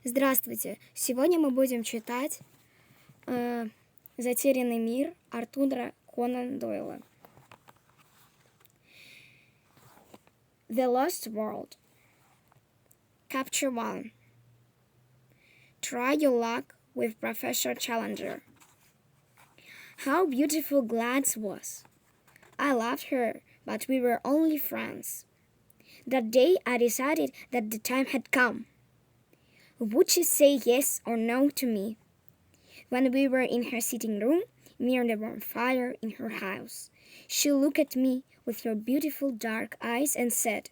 Здравствуйте! Сегодня мы будем читать «Затерянный мир» Артура Конан Дойла. The Lost World. Chapter 1. Try your luck with Professor Challenger. How beautiful Gladys was. I loved her, but we were only friends. That day I decided that the time had come. Would she say yes or no to me? When we were in her sitting room, near the warm fire in her house, she looked at me with her beautiful dark eyes and said,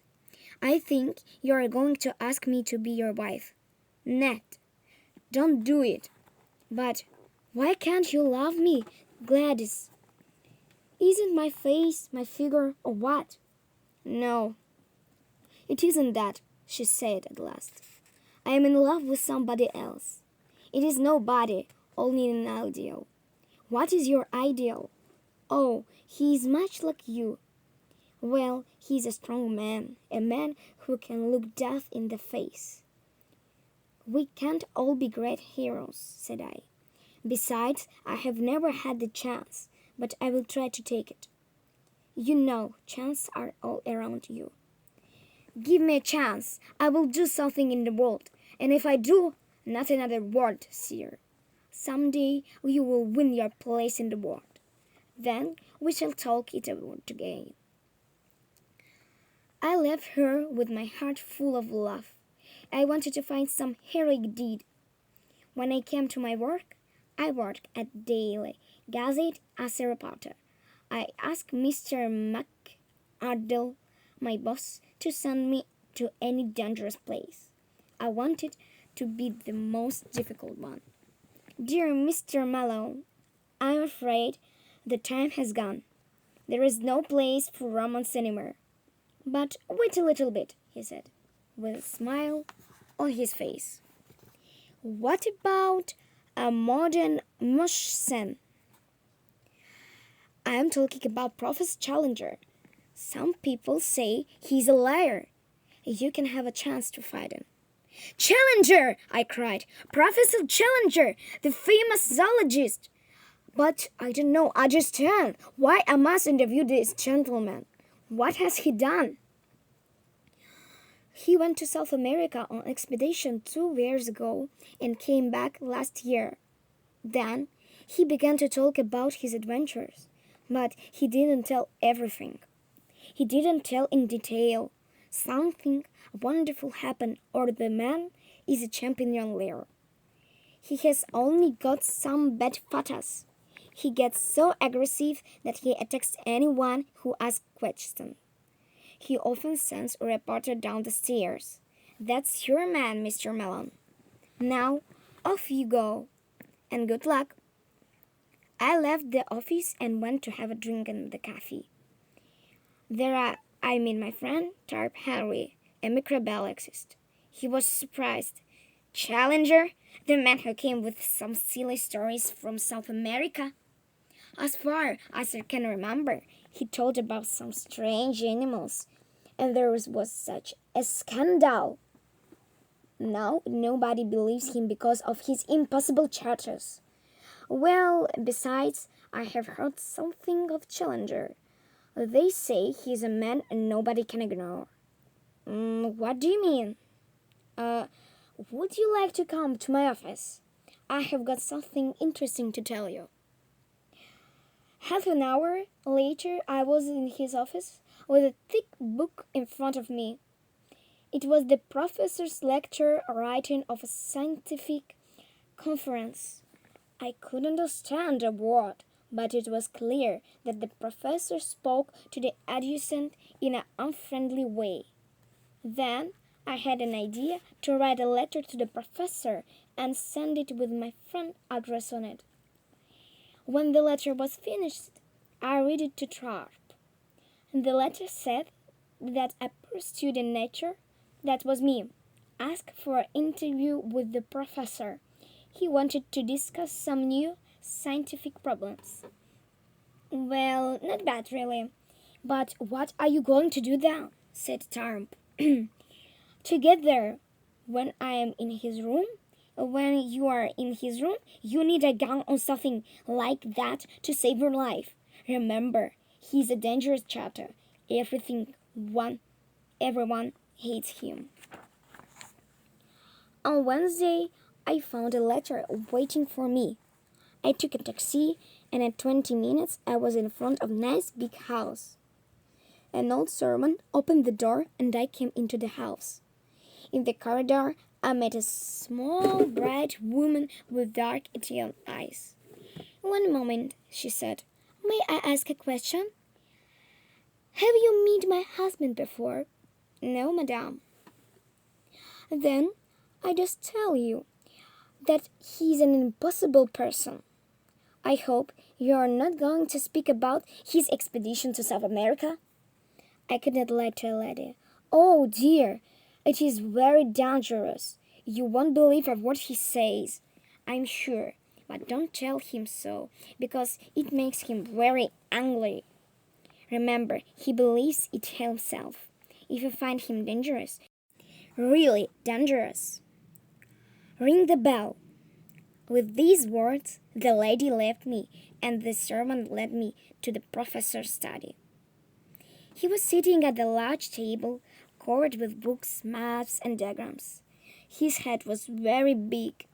"I think you are going to ask me to be your wife." "Ned, don't do it." "But why can't you love me, Gladys?" "Isn't my face, my figure, or what?" "No, it isn't that," she said at last. "I am in love with somebody else. It is nobody, only an ideal." "What is your ideal?" "Oh, he is much like you." "Well, he is a strong man, a man who can look death in the face." "We can't all be great heroes," said I. "Besides, I have never had the chance, but I will try to take it." "You know, chances are all around you." "Give me a chance. I will do something in the world. And if I do, not another word, sir. Someday you will win your place in the world. Then we shall talk it out again." I left her with my heart full of love. I wanted to find some heroic deed. When I came to my work, I worked at Daily Gazette as a reporter. I asked Mr. McArdle, my boss, to send me to any dangerous place. I wanted to be the most difficult one. "Dear Mr. Malone, I'm afraid the time has gone. There is no place for romance anymore." "But wait a little bit," he said, with a smile on his face. "What about a modern Mushsen?" "I am talking about Professor Challenger. Some people say he's a liar. You can have a chance to fight him." "Challenger!" I cried. "Professor Challenger, the famous zoologist!" "But I don't know, understand. Why I must interview this gentleman? What has he done?" "He went to South America on expedition 2 years ago and came back last year. Then he began to talk about his adventures, but he didn't tell everything. He didn't tell in detail. Something wonderful happened, or the man is a champion liar. He has only got some bad photos. He gets so aggressive that he attacks anyone who asks questions. He often sends a reporter down the stairs. That's your man, Mr. Mellon. Now, off you go, and good luck." I left the office and went to have a drink in the cafe. There I met my friend, Tarp Henry, a microbiologist. He was surprised. "Challenger? The man who came with some silly stories from South America?" "As far as I can remember, he told about some strange animals, and there was such a scandal. Now nobody believes him because of his impossible charters. Well, besides, I have heard something of Challenger. They say he's a man nobody can ignore." What do you mean?" Would you like to come to my office? I have got something interesting to tell you." Half an hour later, I was in his office with a thick book in front of me. It was the professor's lecture writing of a scientific conference. I couldn't understand a word, but it was clear that the professor spoke to the audience in an unfriendly way. Then I had an idea to write a letter to the professor and send it with my friend's address on it. When the letter was finished, I read it to Tharp. The letter said that a poor student nature, that was me, asked for an interview with the professor. He wanted to discuss some new scientific problems. "Well, not bad really. But what are you going to do then?" said Tharp. "To get there, when I am in his room, When you are in his room, you need a gun or something like that to save your life. Remember, he's a dangerous chapter. Everyone hates him. On Wednesday, I found a letter waiting for me. I took a taxi, and in 20 minutes I was in front of a nice big house. An old servant opened the door, and I came into the house. In the corridor, I met a small, bright woman with dark Italian eyes. "One moment," she said. "May I ask a question? Have you met my husband before?" "No, madame." "Then I just tell you that he's an impossible person. I hope you are not going to speak about his expedition to South America." I could not lie to a lady. "Oh dear, it is very dangerous. You won't believe a word he says, I'm sure. But don't tell him so, because it makes him very angry. Remember, he believes it himself. If you find him dangerous, really dangerous, ring the bell." With these words, the lady left me, and the servant led me to the professor's study. He was sitting at a large table, covered with books, maps, and diagrams. His head was very big.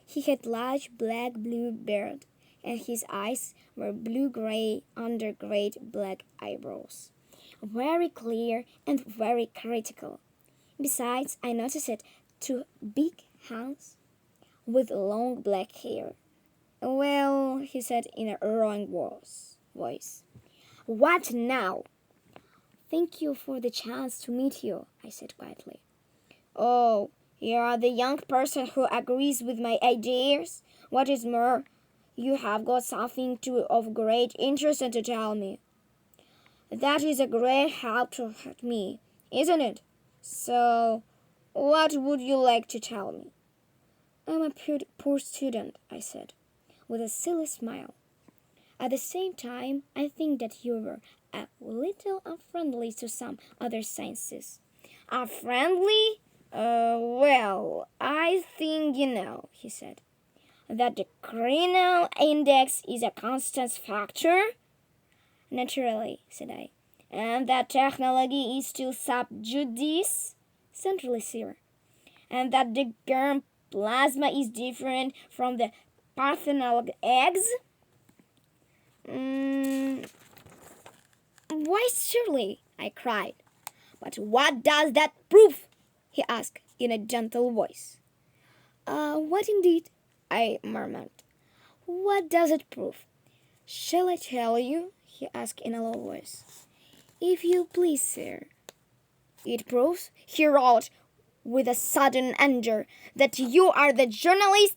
He had large black-blue beard, and his eyes were blue-gray under great black eyebrows, very clear and very critical. Besides, I noticed two big hands with long black hair. "Well," he said in a roaring voice. "What now?" "Thank you for the chance to meet you," I said quietly. "Oh, you are the young person who agrees with my ideas? What is more, you have got something of great interest to tell me. That is a great help to me, isn't it? So, what would you like to tell me?" "I'm a poor student," I said, with a silly smile. "At the same time, I think that you were a little unfriendly to some other sciences." "Unfriendly? Well, I think you know," he said, "that the criminal index is a constant factor." "Naturally," said I. "And that technology is still sub judice?" "Centrally, sir." "And that the germ plasma is different from the Parthenon eggs?" "Why, surely," I cried. "But what does that prove?" he asked in a gentle voice. What indeed?" I murmured. "What does it prove?" "Shall I tell you?" he asked in a low voice. "If you please, sir." "It proves," he wrote with a sudden anger, "that you are the journalist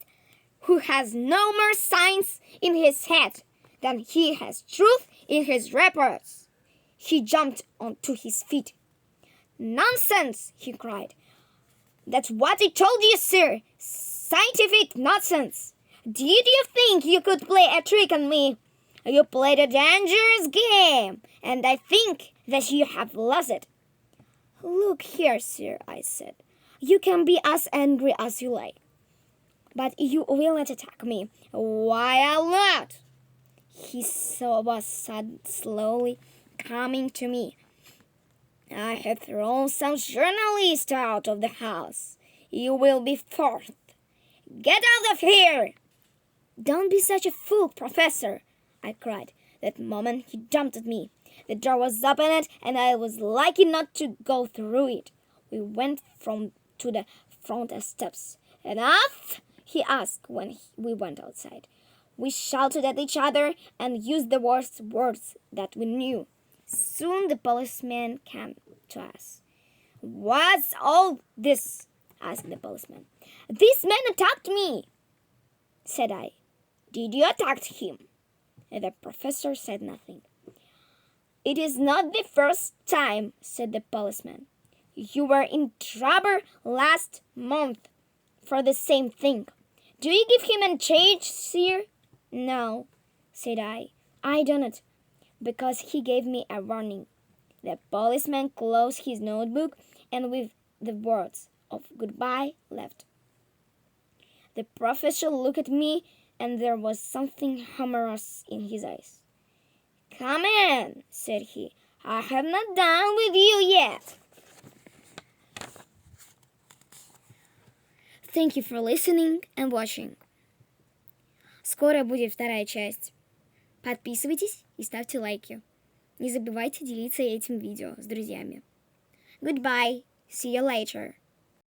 who has no more science in his head than he has truth in his reports." He jumped onto his feet. "Nonsense!" he cried. "That's what I told you, sir. Scientific nonsense. Did you think you could play a trick on me? You played a dangerous game, and I think that you have lost it." "Look here, sir," I said. "You can be as angry as you like, but you will not attack me." "Why not?" He was slowly coming to me. "I have thrown some journalists out of the house. You will be forced. Get out of here!" "Don't be such a fool, Professor!" I cried. That moment he jumped at me. The door was opened, and I was lucky not to go through it. We went to the front steps. "Enough?" he asked when we went outside. We shouted at each other and used the worst words that we knew. Soon the policeman came to us. "What's all this?" asked the policeman. "This man attacked me," said I. "Did you attack him?" The professor said nothing. "It is not the first time," said the policeman. "You were in trouble last month for the same thing. Do you give him a change, sir?" "No," said I don't, because he gave me a warning." The policeman closed his notebook and with the words of goodbye left. The professor looked at me, and there was something humorous in his eyes. "Come in," said he. "I have not done with you yet." Thank you for listening and watching. Скоро будет вторая часть. Подписывайтесь и ставьте лайки. Не забывайте делиться этим видео с друзьями. Goodbye. See you later.